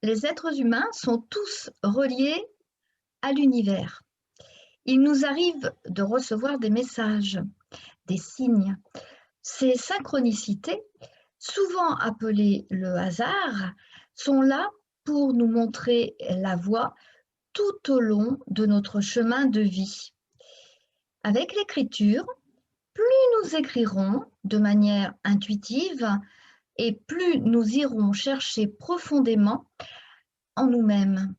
Les êtres humains sont tous reliés à l'univers. Il nous arrive de recevoir des messages, des signes. Ces synchronicités, souvent appelées le hasard, sont là pour nous montrer la voie tout au long de notre chemin de vie. Avec l'écriture, plus nous écrirons de manière intuitive et plus nous irons chercher profondément en nous-mêmes.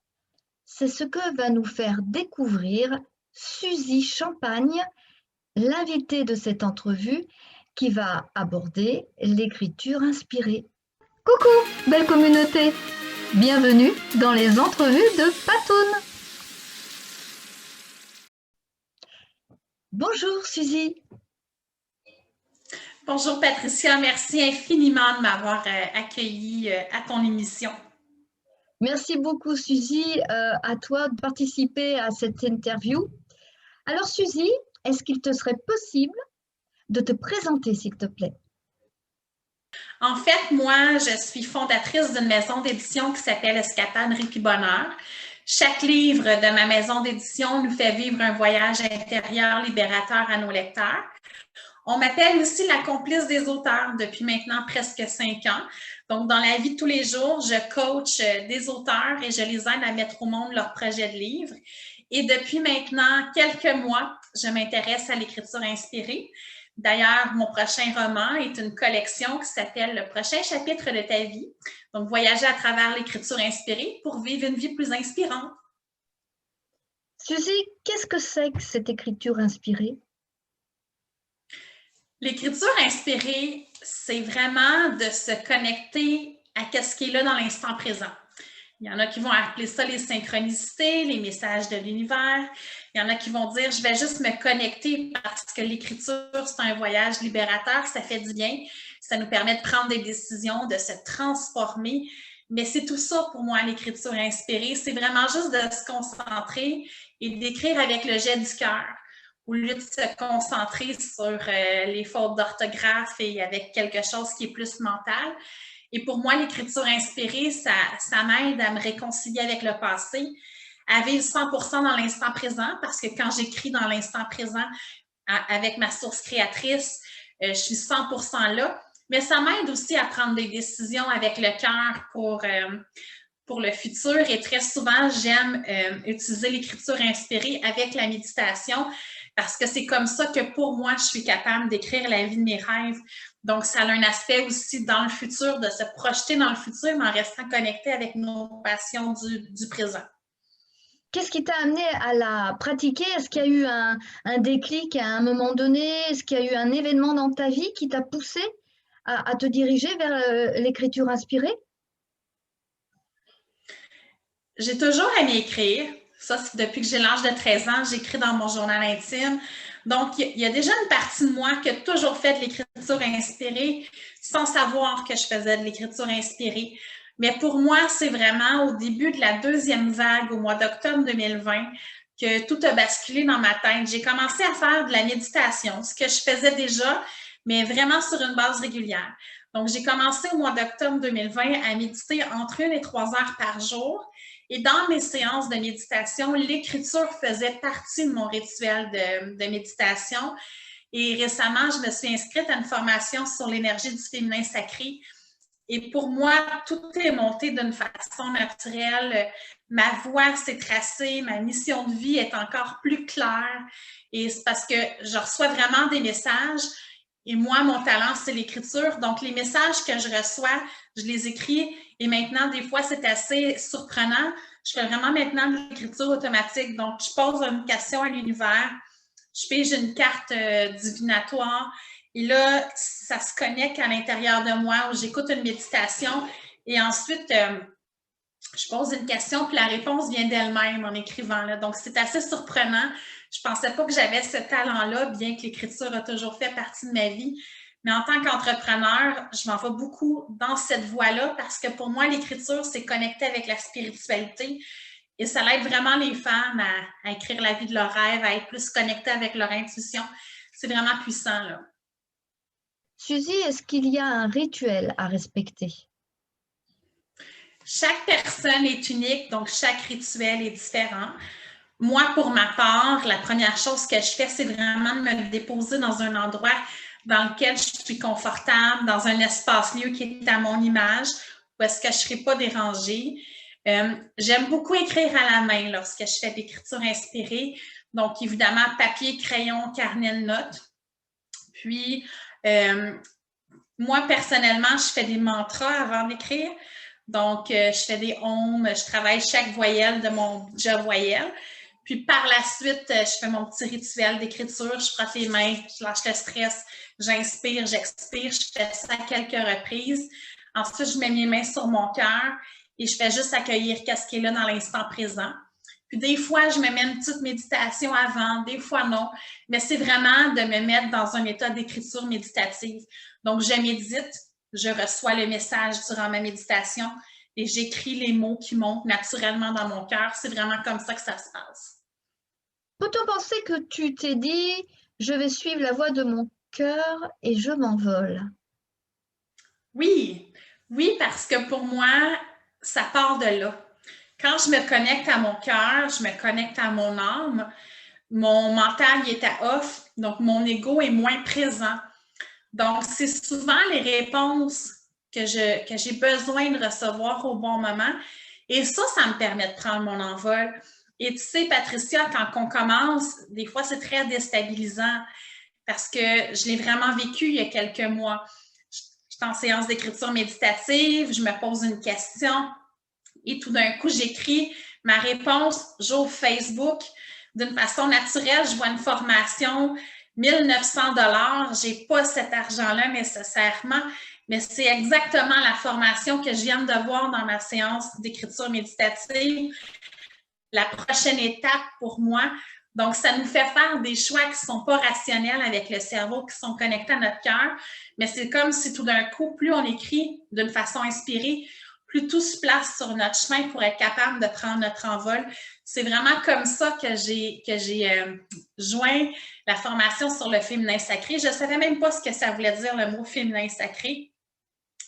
C'est ce que va nous faire découvrir Suzy Champagne, l'invitée de cette entrevue qui va aborder l'écriture inspirée. Coucou, belle communauté! Bienvenue dans les entrevues de Patoun. Bonjour Suzy. Bonjour Patricia, merci infiniment de m'avoir accueillie à ton émission. Merci beaucoup Suzy, à toi de participer à cette interview. Alors Suzy, est-ce qu'il te serait possible de te présenter s'il te plaît? En fait, moi, je suis fondatrice d'une maison d'édition qui s'appelle Escapade Répit Bonheur. Chaque livre de ma maison d'édition nous fait vivre un voyage intérieur libérateur à nos lecteurs. On m'appelle aussi la complice des auteurs depuis maintenant presque 5 ans. Donc, dans la vie de tous les jours, je coach des auteurs et je les aide à mettre au monde leur projet de livre. Et depuis maintenant quelques mois, je m'intéresse à l'écriture inspirée. D'ailleurs, mon prochain roman est une collection qui s'appelle « Le prochain chapitre de ta vie ». Donc, voyager à travers l'écriture inspirée pour vivre une vie plus inspirante. Suzy, qu'est-ce que c'est que cette écriture inspirée? L'écriture inspirée, c'est vraiment de se connecter à ce qui est là dans l'instant présent. Il y en a qui vont appeler ça les synchronicités, les messages de l'univers. Il y en a qui vont dire, je vais juste me connecter parce que l'écriture, c'est un voyage libérateur, ça fait du bien, ça nous permet de prendre des décisions, de se transformer. Mais c'est tout ça pour moi, l'écriture inspirée. C'est vraiment juste de se concentrer et d'écrire avec le jet du cœur, au lieu de se concentrer sur les fautes d'orthographe et avec quelque chose qui est plus mental. Et pour moi, l'écriture inspirée, ça m'aide à me réconcilier avec le passé, à vivre 100% dans l'instant présent, parce que quand j'écris dans l'instant présent avec ma source créatrice, je suis 100% là. Mais ça m'aide aussi à prendre des décisions avec le cœur pour le futur. Et très souvent, j'aime utiliser l'écriture inspirée avec la méditation, parce que c'est comme ça que pour moi, je suis capable d'écrire la vie de mes rêves. Donc, ça a un aspect aussi dans le futur, de se projeter dans le futur, mais en restant connecté avec nos passions du présent. Qu'est-ce qui t'a amené à la pratiquer? Est-ce qu'il y a eu un déclic à un moment donné? Est-ce qu'il y a eu un événement dans ta vie qui t'a poussé à te diriger vers l'écriture inspirée? J'ai toujours aimé écrire. Ça, c'est depuis que j'ai l'âge de 13 ans, j'écris dans mon journal intime. Donc, il y a déjà une partie de moi qui a toujours fait de l'écriture inspirée sans savoir que je faisais de l'écriture inspirée. Mais pour moi, c'est vraiment au début de la deuxième vague, au mois d'octobre 2020, que tout a basculé dans ma tête. J'ai commencé à faire de la méditation, ce que je faisais déjà, mais vraiment sur une base régulière. Donc, j'ai commencé au mois d'octobre 2020 à méditer entre 1 et 3 heures par jour. Et dans mes séances de méditation, l'écriture faisait partie de mon rituel de méditation. Et récemment, je me suis inscrite à une formation sur l'énergie du féminin sacré. Et pour moi, tout est monté d'une façon naturelle. Ma voix s'est tracée, ma mission de vie est encore plus claire. Et c'est parce que je reçois vraiment des messages. Et moi, mon talent, c'est l'écriture. Donc, les messages que je reçois, je les écris. Et maintenant, des fois, c'est assez surprenant. Je fais vraiment maintenant de l'écriture automatique. Donc, je pose une question à l'univers. Je pige une carte divinatoire. Et là, ça se connecte à l'intérieur de moi où j'écoute une méditation. Et ensuite, je pose une question, puis la réponse vient d'elle-même en écrivant. Là. Donc, c'est assez surprenant. Je ne pensais pas que j'avais ce talent-là, bien que l'écriture a toujours fait partie de ma vie. Mais en tant qu'entrepreneur, je m'en vais beaucoup dans cette voie-là parce que pour moi, l'écriture, c'est connecté avec la spiritualité et ça aide vraiment les femmes à écrire la vie de leurs rêves, à être plus connectées avec leur intuition. C'est vraiment puissant, là. Suzy, est-ce qu'il y a un rituel à respecter? Chaque personne est unique, donc chaque rituel est différent. Moi, pour ma part, la première chose que je fais, c'est vraiment de me déposer dans un endroit dans lequel je suis confortable, dans un espace-lieu qui est à mon image, où est-ce que je ne serai pas dérangée. J'aime beaucoup écrire à la main lorsque je fais de l'écriture inspirée. Donc, évidemment, papier, crayon, carnet de notes. Puis, moi, personnellement, je fais des mantras avant d'écrire. Donc, je fais des ohms, je travaille chaque voyelle de mon job voyelle. Puis, par la suite, je fais mon petit rituel d'écriture. Je frotte les mains, je lâche le stress, j'inspire, j'expire. Je fais ça à quelques reprises. Ensuite, je mets mes mains sur mon cœur et je fais juste accueillir ce qui est là dans l'instant présent. Puis des fois, je me mets une petite méditation avant, des fois non, mais c'est vraiment de me mettre dans un état d'écriture méditative. Donc, je médite, je reçois le message durant ma méditation et j'écris les mots qui montent naturellement dans mon cœur. C'est vraiment comme ça que ça se passe. Peut-on penser que tu t'es dit, je vais suivre la voie de mon cœur et je m'envole? Oui, oui, parce que pour moi, ça part de là. Quand je me connecte à mon cœur, je me connecte à mon âme, mon mental il est à off, donc mon ego est moins présent. Donc, c'est souvent les réponses que j'ai besoin de recevoir au bon moment. Et ça me permet de prendre mon envol. Et tu sais, Patricia, quand on commence, des fois, c'est très déstabilisant parce que je l'ai vraiment vécu il y a quelques mois. Je suis en séance d'écriture méditative, je me pose une question et tout d'un coup, j'écris ma réponse, j'ouvre Facebook. D'une façon naturelle, je vois une formation, 1900 $. Je n'ai pas cet argent-là nécessairement, mais c'est exactement la formation que je viens de voir dans ma séance d'écriture méditative. La prochaine étape pour moi. Donc, ça nous fait faire des choix qui ne sont pas rationnels avec le cerveau, qui sont connectés à notre cœur, mais c'est comme si tout d'un coup, plus on écrit d'une façon inspirée, plus tout se place sur notre chemin pour être capable de prendre notre envol. C'est vraiment comme ça que j'ai joint la formation sur le féminin sacré. Je ne savais même pas ce que ça voulait dire, le mot féminin sacré.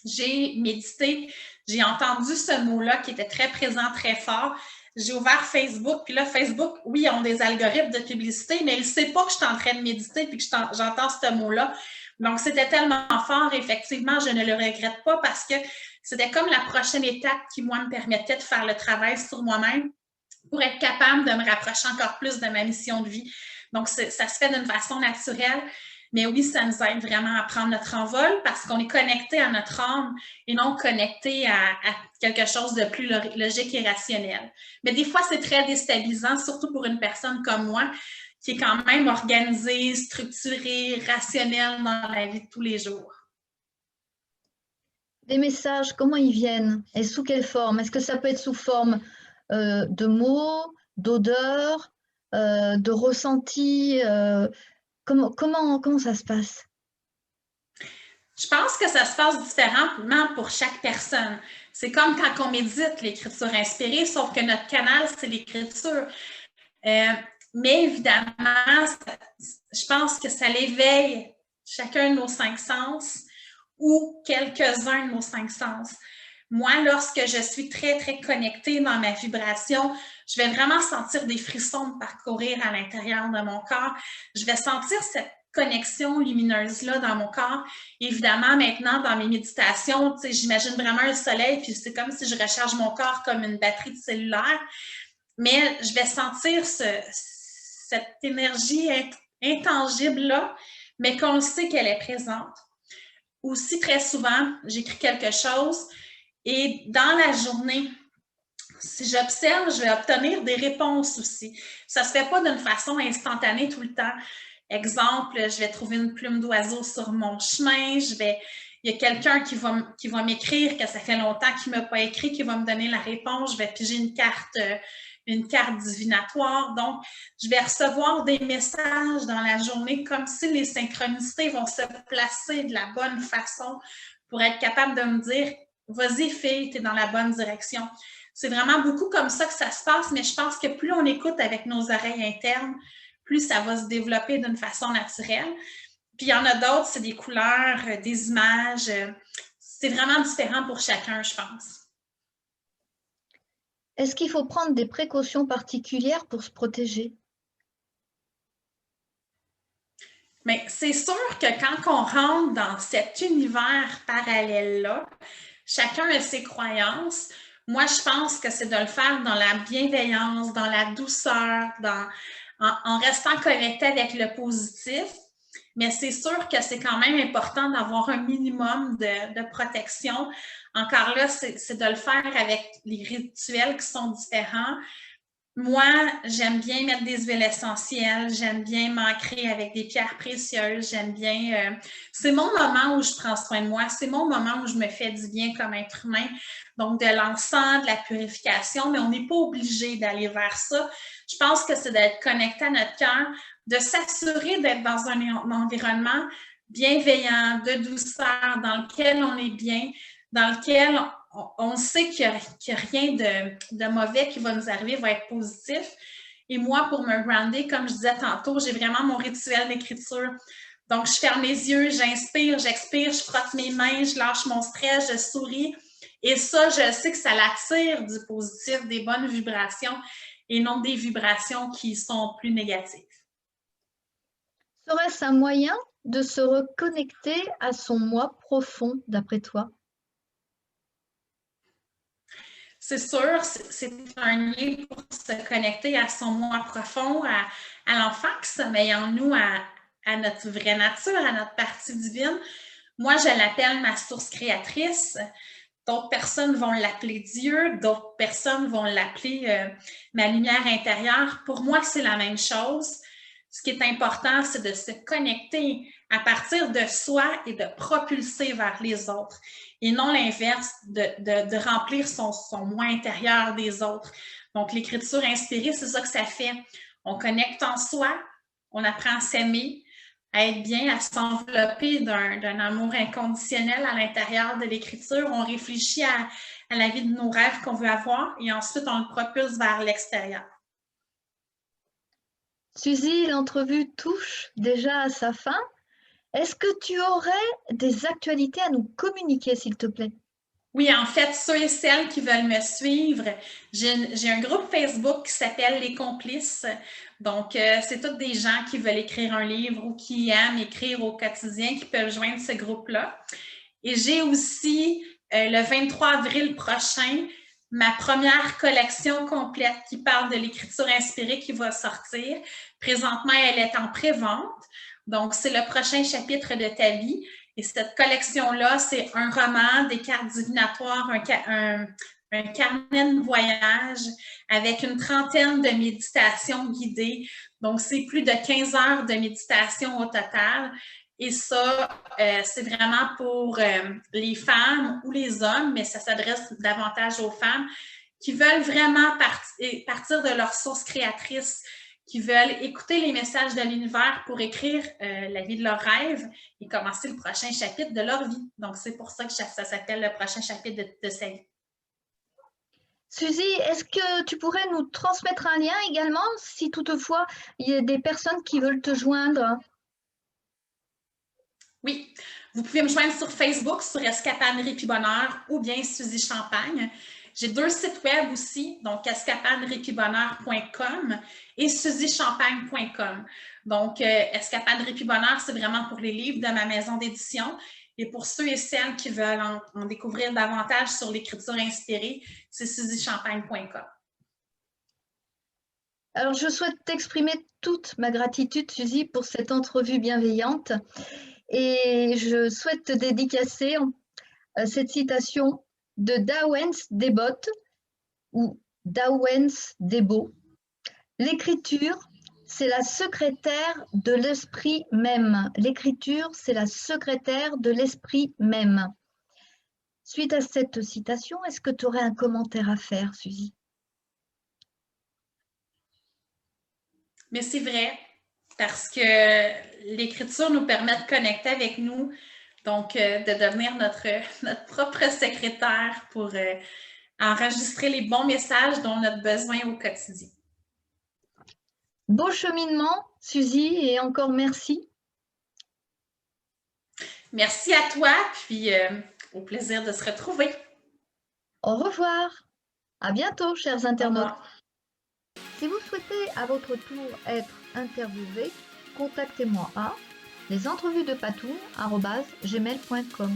J'ai médité, j'ai entendu ce mot-là qui était très présent, très fort. J'ai ouvert Facebook, puis là, Facebook, oui, ils ont des algorithmes de publicité, mais ils ne savent pas que je suis en train de méditer puis que j'entends ce mot-là. Donc, c'était tellement fort, effectivement, je ne le regrette pas parce que c'était comme la prochaine étape qui, moi, me permettait de faire le travail sur moi-même pour être capable de me rapprocher encore plus de ma mission de vie. Donc, ça se fait d'une façon naturelle. Mais oui, ça nous aide vraiment à prendre notre envol parce qu'on est connecté à notre âme et non connecté à quelque chose de plus logique et rationnel. Mais des fois, c'est très déstabilisant, surtout pour une personne comme moi qui est quand même organisée, structurée, rationnelle dans la vie de tous les jours. Les messages, comment ils viennent et sous quelle forme? Est-ce que ça peut être sous forme de mots, d'odeurs, de ressentis? Comment ça se passe? Je pense que ça se passe différemment pour chaque personne. C'est comme quand on médite l'écriture inspirée, sauf que notre canal, c'est l'écriture. Mais évidemment, je pense que ça l'éveille chacun de nos 5 sens ou quelques-uns de nos 5 sens. Moi, lorsque je suis très, très connectée dans ma vibration, je vais vraiment sentir des frissons me parcourir à l'intérieur de mon corps. Je vais sentir cette connexion lumineuse-là dans mon corps. Évidemment, maintenant, dans mes méditations, j'imagine vraiment un soleil, puis c'est comme si je recharge mon corps comme une batterie de cellulaire. Mais je vais sentir cette énergie intangible-là, mais qu'on sait qu'elle est présente. Aussi, très souvent, j'écris quelque chose et dans la journée, si j'observe, je vais obtenir des réponses aussi. Ça ne se fait pas d'une façon instantanée tout le temps. Exemple, je vais trouver une plume d'oiseau sur mon chemin, il y a quelqu'un qui va m'écrire que ça fait longtemps qu'il ne m'a pas écrit, qui va me donner la réponse, je vais piger une carte divinatoire. Donc, je vais recevoir des messages dans la journée comme si les synchronicités vont se placer de la bonne façon pour être capable de me dire « Vas-y, fille, tu es dans la bonne direction ». C'est vraiment beaucoup comme ça que ça se passe, mais je pense que plus on écoute avec nos oreilles internes, plus ça va se développer d'une façon naturelle. Puis il y en a d'autres, c'est des couleurs, des images. C'est vraiment différent pour chacun, je pense. Est-ce qu'il faut prendre des précautions particulières pour se protéger? Mais c'est sûr que quand on rentre dans cet univers parallèle-là, chacun a ses croyances. Moi, je pense que c'est de le faire dans la bienveillance, dans la douceur, en restant connecté avec le positif. Mais c'est sûr que c'est quand même important d'avoir un minimum de protection. Encore là, c'est de le faire avec les rituels qui sont différents. Moi, j'aime bien mettre des huiles essentielles, j'aime bien m'ancrer avec des pierres précieuses, j'aime bien... c'est mon moment où je prends soin de moi, c'est mon moment où je me fais du bien comme être humain. Donc, de l'encens, de la purification, mais on n'est pas obligé d'aller vers ça. Je pense que c'est d'être connecté à notre cœur, de s'assurer d'être dans un environnement bienveillant, de douceur, dans lequel on est bien, dans lequel on sait qu'il n'y a rien de mauvais qui va nous arriver, va être positif. Et moi, pour me grounder, comme je disais tantôt, j'ai vraiment mon rituel d'écriture. Donc, je ferme les yeux, j'inspire, j'expire, je frotte mes mains, je lâche mon stress, je souris. Et ça, je sais que ça l'attire du positif, des bonnes vibrations et non des vibrations qui sont plus négatives. Serait-ce un moyen de se reconnecter à son moi profond, d'après toi? C'est sûr, c'est un lien pour se connecter à son moi profond, à l'enfant qui sommeille en nous, à notre vraie nature, à notre partie divine. Moi, je l'appelle ma source créatrice. D'autres personnes vont l'appeler Dieu, d'autres personnes vont l'appeler ma lumière intérieure. Pour moi, c'est la même chose. Ce qui est important, c'est de se connecter à partir de soi et de propulser vers les autres. Et non l'inverse, de remplir son moi intérieur des autres. Donc, l'écriture inspirée, c'est ça que ça fait. On connecte en soi, on apprend à s'aimer, à être bien, à s'envelopper d'un amour inconditionnel à l'intérieur de l'écriture. On réfléchit à la vie de nos rêves qu'on veut avoir et ensuite on le propulse vers l'extérieur. Suzy, l'entrevue touche déjà à sa fin. Est-ce que tu aurais des actualités à nous communiquer, s'il te plaît? Oui, en fait, ceux et celles qui veulent me suivre, j'ai un groupe Facebook qui s'appelle Les Complices. Donc, c'est tous des gens qui veulent écrire un livre ou qui aiment écrire au quotidien qui peuvent joindre ce groupe-là. Et j'ai aussi, le 23 avril prochain, ma première collection complète qui parle de l'écriture inspirée qui va sortir. Présentement, elle est en pré-vente. Donc, c'est le prochain chapitre de ta vie. Et cette collection-là, c'est un roman, des cartes divinatoires, un carnet de voyage avec une trentaine de méditations guidées. Donc, c'est plus de 15 heures de méditation au total. Et ça, c'est vraiment pour les femmes ou les hommes, mais ça s'adresse davantage aux femmes qui veulent vraiment partir de leur source créatrice, qui veulent écouter les messages de l'univers pour écrire la vie de leurs rêves et commencer le prochain chapitre de leur vie. Donc, c'est pour ça que ça s'appelle le prochain chapitre de sa vie. Suzy, est-ce que tu pourrais nous transmettre un lien également, si toutefois il y a des personnes qui veulent te joindre? Oui, vous pouvez me joindre sur Facebook, sur Escapaderie puis Bonheur ou bien Suzy Champagne. J'ai 2 sites web aussi, donc escapaderie-puis-bonheur.com et suzychampagne.com. Donc, Escapaderie puis Bonheur, c'est vraiment pour les livres de ma maison d'édition. Et pour ceux et celles qui veulent en découvrir davantage sur l'écriture inspirée, c'est suzychampagne.com. Alors, je souhaite t'exprimer toute ma gratitude, Suzy, pour cette entrevue bienveillante. Et je souhaite te dédicacer cette citation de Douwens Debot ou Douwens Debo. L'écriture, c'est la secrétaire de l'esprit même. L'écriture, c'est la secrétaire de l'esprit même. Suite à cette citation, est-ce que tu aurais un commentaire à faire, Suzy? Mais c'est vrai, parce que l'écriture nous permet de connecter avec nous, donc de devenir notre propre secrétaire pour enregistrer les bons messages dont on a besoin au quotidien. Beau cheminement, Suzy, et encore merci. Merci à toi, puis au plaisir de se retrouver. Au revoir. À bientôt, chers Au internautes. revoir. Si vous souhaitez à votre tour être interviewé, contactez-moi à lesentrevuesdepatoun@gmail.com.